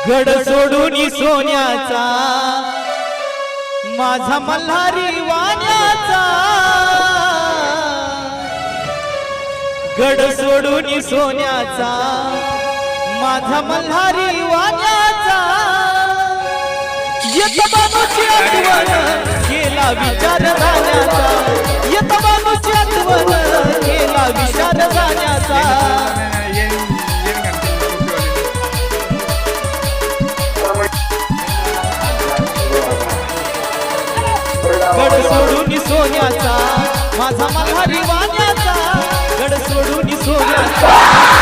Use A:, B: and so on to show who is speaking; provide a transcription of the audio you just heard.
A: गड सोडून सोन्याचा माझा मल्हारी वाण्याचा, गड सोडून सोन्याचा माझा मल्हारी वाण्याचा, येत बाबूची आठवण केला विचार जाण्याचा, येत बाबूची आठवण केला विचार जाण्याचा। गड सोडून सोन्याचा माझा मल्हारी वाण्याचा, गड सोडून सोन्याचा।